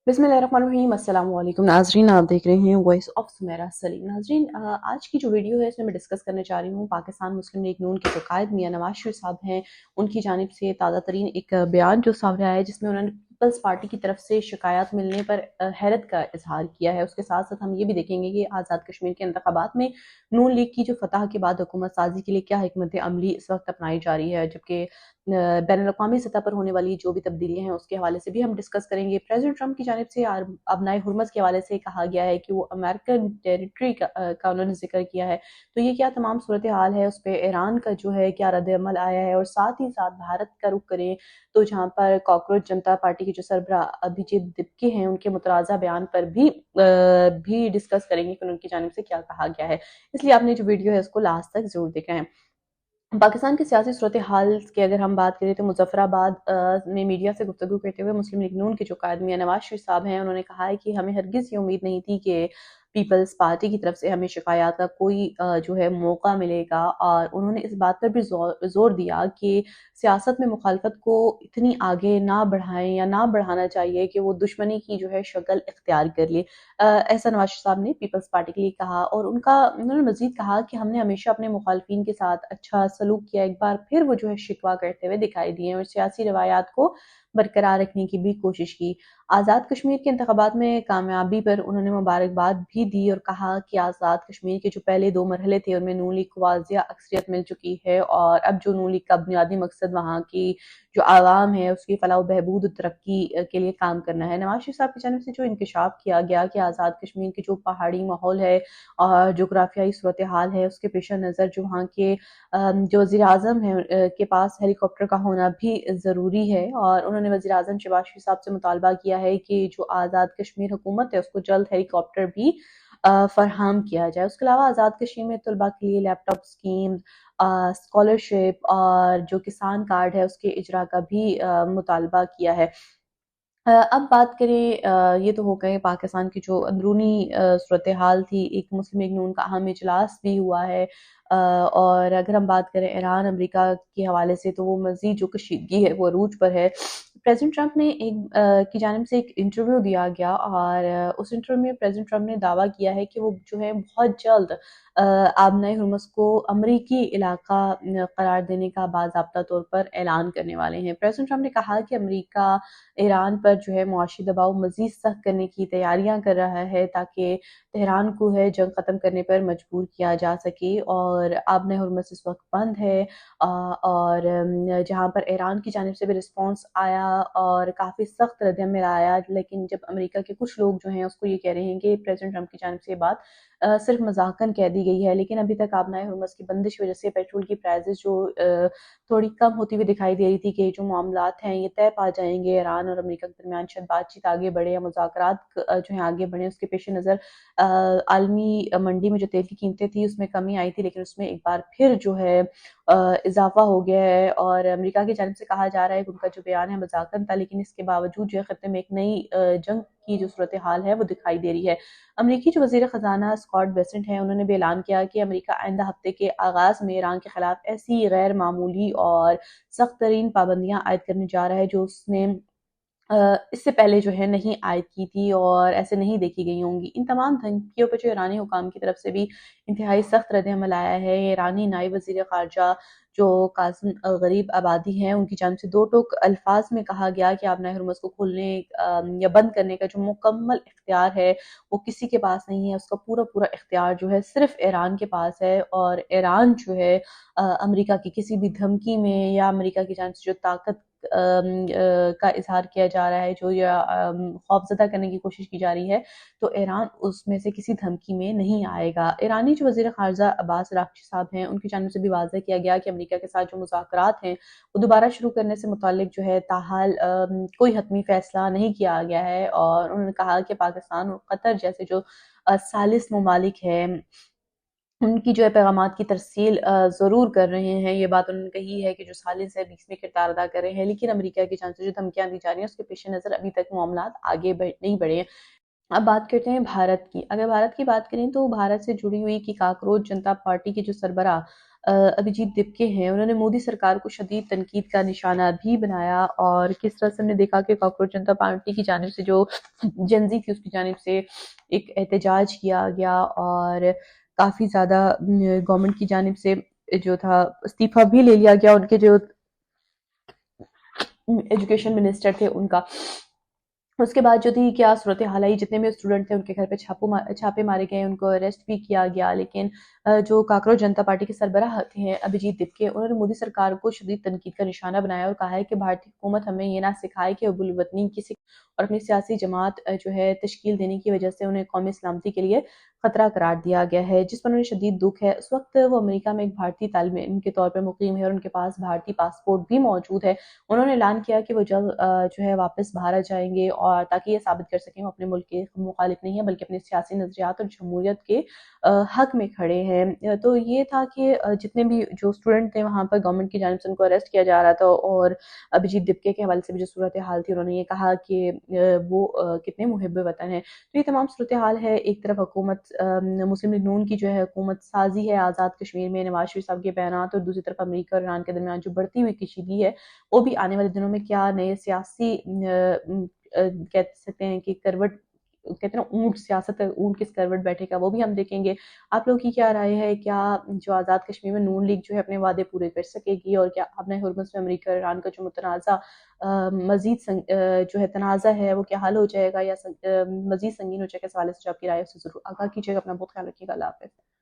बिस्मिल्लाहिर्रहमानिर्रहीम। अस्सलाम वालेकुम नाजरीन, आप देख रहे हैं वॉइस ऑफ सुमेरा सलीम। नाजरीन, आज की जो वीडियो है इसमें मैं डिस्कस करने जा रही हूँ पाकिस्तान मुस्लिम लीग नून के जो कायद मियां नवाज शरीफ साहब हैं, उनकी जानिब से ताज़ा तरीन एक बयान जो सामने आया है, जिसमें उन्होंने पीपल्स पार्टी की तरफ से शिकायत मिलने पर हैरत का इजहार किया है। उसके साथ साथ हम ये भी देखेंगे कि आज़ाद कश्मीर के इंतखाबात में नून लीग की जो फतह के बाद हुकूमत साजी के लिए क्या हिकमत अमली इस वक्त अपनाई जा रही है, जबकि बैनुल-अक़वामी सतह पर होने वाली जो भी तब्दीलियाँ हैं उसके हवाले से भी हम डिस्कस करेंगे। प्रेज़िडेंट ट्रंप की जानिब से अबनाए हुर्मज़ के हवाले से कहा गया है कि वो अमेरिकन टेरिटरी का उन्होंने ज़िक्र किया है। तो ये क्या तमाम सूरत हाल है, उस पे ईरान का जो है क्या रद्द-ए-अमल आया है, और साथ ही साथ भारत का रुख करें तो जहाँ पर कॉकरोच जनता पार्टी के जो सरबराह अभिजीत दिपके हैं, उनके मुतराज़ा बयान पर भी डिस्कस करेंगे कि उनकी जानिब से क्या कहा गया है। इसलिए आपने जो वीडियो है उसको लास्ट तक ज़रूर देखना है। पाकिस्तान की सियासी सूरत हाल की अगर हम बात करें तो मुज़फ़्फ़राबाद में मीडिया से गुफ्तगू करते हुए मुस्लिम लीग नून के जो कायद मियां नवाज शरीफ साहब हैं, उन्होंने कहा है कि हमें हरगिज़ ये उम्मीद नहीं थी कि पीपल्स पार्टी की तरफ से हमें शिकायत का कोई जो है मौका मिलेगा। और उन्होंने इस बात पर भी ज़ोर दिया कि सियासत में मुखालफत को इतनी आगे ना बढ़ाएं या ना बढ़ाना चाहिए कि वो दुश्मनी की जो है शक्ल इख्तियार कर ले। ऐसा नवाज शरीफ साहब ने पीपल्स पार्टी के लिए कहा, और उन्होंने मज़ीद कहा कि हमने हमेशा अपने मुखालफिन के साथ अच्छा सलूक किया। एक बार फिर वो जो है शिकवा करते हुए दिखाई दिए और सियासी रवायात को बरकरार रखने की भी कोशिश की। आज़ाद कश्मीर के इंतखाबात में कामयाबी पर उन्होंने मुबारकबाद भी दी और कहा कि आज़ाद कश्मीर के जो पहले 2 मरहले थे उनमें नून लीग को वाज़िया अक्सरियत मिल चुकी है, और अब जो नून लीग का बुनियादी मकसद वहाँ की जो आवाम है उसकी फलाह बहबूद तरक्की के लिए काम करना है। नवाज शरीफ साहब की जानिब से जो इंकशाफ किया गया कि आज़ाद कश्मीर के जो पहाड़ी माहौल है और जोग्राफियाई सूरत हाल है, उसके पेश नज़र जो वहाँ के जो वज़ीर आज़म हैं के पास हेलीकॉप्टर का होना भी ज़रूरी है। और उन्होंने वज़ीर आज़म शहबाज शरीफ साहब से मुतालबा किया है कि जो आज़ाद कश्मीर हुकूमत है उसको जल्द हेलीकॉप्टर भी फराहम किया जाए। उसके अलावा आज़ाद कश्मीर में तलबा के लिए लैपटॉप स्कीम, स्कॉलरशिप और जो किसान कार्ड है उसके इजरा का भी मुतालबा किया है। अब बात करें, ये तो हो गए पाकिस्तान की जो अंदरूनी सूरत हाल थी। एक मुस्लिम लीग नून का अहम इजलास भी हुआ है, और अगर हम बात करें ईरान अमेरिका के हवाले से तो वो मज़ीद जो कशीदगी है वो अरूज पर है। प्रेसिडेंट ट्रंप ने की जानिब से एक इंटरव्यू दिया गया, और उस इंटरव्यू में प्रेसिडेंट ट्रंप ने दावा किया है कि वो जो है बहुत जल्द आबनाए हुर्मुज़ को अमरीकी इलाका करार देने का बाज़ाब्ता तौर पर ऐलान करने वाले हैं। प्रेसिडेंट ट्रंप ने कहा कि अमरीका ईरान पर जो है मुआशी दबाव मज़ीद सख्त करने की तैयारियां कर रहा है, ताकि तेहरान को है जंग ख़त्म करने पर मजबूर किया जा सके। और आबने हुर्मुज़ इस वक्त बंद है, और जहाँ पर ईरान की जानिब से भी रिस्पॉन्स आया और काफ़ी सख्त रद्द-ए-अमल आया, लेकिन जब अमेरिका के कुछ लोग जो हैं उसको ये कह रहे हैं कि प्रेसिडेंट ट्रंप की जानिब से ये बात सिर्फ मजाकन कह दी गई है। लेकिन अभी तक आबनाए हुर्मुज़ की बंदिश की वजह से पेट्रोल की प्राइसेस जो थोड़ी कम होती हुई दिखाई दे रही थी कि जो मामलात हैं ये तय पा जाएंगे, ईरान और अमेरिका के दरमियान शायद बातचीत आगे बढ़े या मुज़ाकरात जो है आगे बढ़े। उसके पेश नज़र आलमी मंडी में जो तेल की कीमतें थी उसमें कमी आई थी, लेकिन उसमें एक बार फिर जो है इजाफा हो गया है। और अमेरिका की जानिब से कहा जा रहा है कि उनका जो बयान है मजाकन था, लेकिन इसके बावजूद जो है खत्ते में एक नई जंग की जो सूरत हाल है वो दिखाई दे रही है। अमरीकी जो वज़ीर ख़ज़ाना स्कॉट बेसेंट हैं, उन्होंने भी ऐलान किया कि अमेरिका आइंदा हफ्ते के आगाज़ में ईरान के खिलाफ ऐसी गैर मामूली और सख्त तरीन पाबंदियां आयद करने जा रहा है जो उसने इससे पहले जो है नहीं आयद की थी और ऐसे नहीं देखी गई होंगी। इन तमाम धमकियों पर जो ईरानी हुकाम की तरफ से भी इंतहाई सख्त रद्द-ए-अमल आया है। ईरानी नायब वज़ीर ख़ारजा जो कासिम गरीब आबादी हैं, उनकी जानिब से दो टूक अल्फाज में कहा गया कि आबनाए हुर्मुज़ को खोलने या बंद करने का जो मुकम्मल इख्तियार है वो किसी के पास नहीं है। उसका पूरा पूरा इख्तियार जो है सिर्फ ईरान के पास है, और ईरान जो है अमेरिका की किसी भी धमकी में या अमेरिका की जानिब से जो ताकत का इजहार किया जा रहा है, जो या खौफज़दा करने की कोशिश की जा रही है, तो ईरान उसमें से किसी धमकी में नहीं आएगा। ईरानी जो वज़ीर ख़ारजा अब्बास अराग़ची साहब हैं, उनकी जानिब से भी वाज़ेह किया गया कि अमेरिका के साथ जो मुज़ाकरात हैं वो दोबारा शुरू करने से मुताल्लिक़ जो है ताहाल कोई हतमी फ़ैसला नहीं किया गया है। और उन्होंने कहा कि पाकिस्तान और कतर जैसे जो सालिस ममालिक हैं उनकी जो है पैगामात की तरसील ज़रूर कर रहे हैं। ये बात उन्होंने कही है कि जो सालिस है बीच में किरदार अदा कर रहे हैं, लेकिन अमेरिका की जानिब से जो धमकियाँ दी जा रही हैं उसके पेश नज़र अभी तक मामलात आगे नहीं बढ़े हैं। अब बात करते हैं भारत की। अगर भारत की बात करें तो भारत से जुड़ी हुई कि काकरोच जनता पार्टी के जो सरबराह ابھیجیت دپکے ہیں، انہوں نے مودی سرکار کو شدید تنقید کا نشانہ بھی بنایا، اور کس طرح سے ہم نے دیکھا کہ کاکروچ جنتا پارٹی کی جانب سے جو جنزی تھی اس کی جانب سے ایک احتجاج کیا گیا، اور کافی زیادہ گورنمنٹ کی جانب سے جو تھا استعفیٰ بھی لے لیا گیا ان کے جو ایجوکیشن منسٹر تھے ان کا۔ اس کے بعد جو تھی کیا صورتحال آئی، جتنے بھی اسٹوڈنٹ تھے ان کے گھر پہ چھاپے مارے گئے، ان کو اریسٹ بھی کیا گیا، لیکن جو کاکروچ جنتا پارٹی کے سربراہ ہیں ابھیجیت دپکے، انہوں نے مودی سرکار کو شدید تنقید کا نشانہ بنایا اور کہا ہے کہ بھارتی حکومت ہمیں یہ نہ سکھائے کہ حب الوطنی کسی اور اپنی سیاسی جماعت جو ہے تشکیل دینے کی وجہ سے انہیں قومی سلامتی کے لیے خطرہ قرار دیا گیا ہے، جس پر انہیں شدید دکھ ہے۔ اس وقت وہ امریکہ میں ایک بھارتی طالب علم کے طور پر مقیم ہے اور ان کے پاس بھارتی پاسپورٹ بھی موجود ہے۔ انہوں نے اعلان کیا کہ وہ جلد جو ہے واپس بھارت جائیں گے، اور تاکہ یہ ثابت کر سکیں وہ اپنے ملک کے مخالف نہیں ہیں بلکہ اپنے سیاسی نظریات اور جمہوریت کے حق میں کھڑے ہیں۔ تو یہ تھا کہ جتنے بھی جو اسٹوڈنٹ تھے وہاں پر گورنمنٹ کی جانب سے ان کو اریسٹ کیا جا رہا تھا، اور ابھیجیت دپکے کے حوالے سے بھی جو صورتحال تھی انہوں نے یہ کہا کہ وہ کتنے محب وطن ہیں۔ تو یہ تمام صورتحال ہے، ایک طرف حکومت مسلم لیگ نون کی جو ہے حکومت سازی ہے آزاد کشمیر میں، نواز شریف صاحب کے بیانات، اور دوسری طرف امریکہ اور ایران کے درمیان جو بڑھتی ہوئی کشیدگی ہے وہ بھی آنے والے دنوں میں کیا نئے سیاسی کہہ سکتے ہیں کہ کروٹ، کہتے ہیں نا اونٹ، سیاست اونٹ کس کروٹ بیٹھے گا وہ بھی ہم دیکھیں گے۔ آپ لوگوں کی کیا رائے ہے؟ کیا جو آزاد کشمیر میں نون لیگ جو ہے اپنے وعدے پورے کر سکے گی، اور کیا اپنے ہرمز میں امریکہ اور ایران کا جو متنازع مزید جو ہے تنازع ہے وہ کیا حل ہو جائے گا، یا مزید سنگین ہو جائے گا؟ اس حوالے سے جو آپ کی رائے ہے اسے ضرور آگاہ کیجیے گا۔ اپنا بہت خیال رکھیے گا۔ اللہ حافظ۔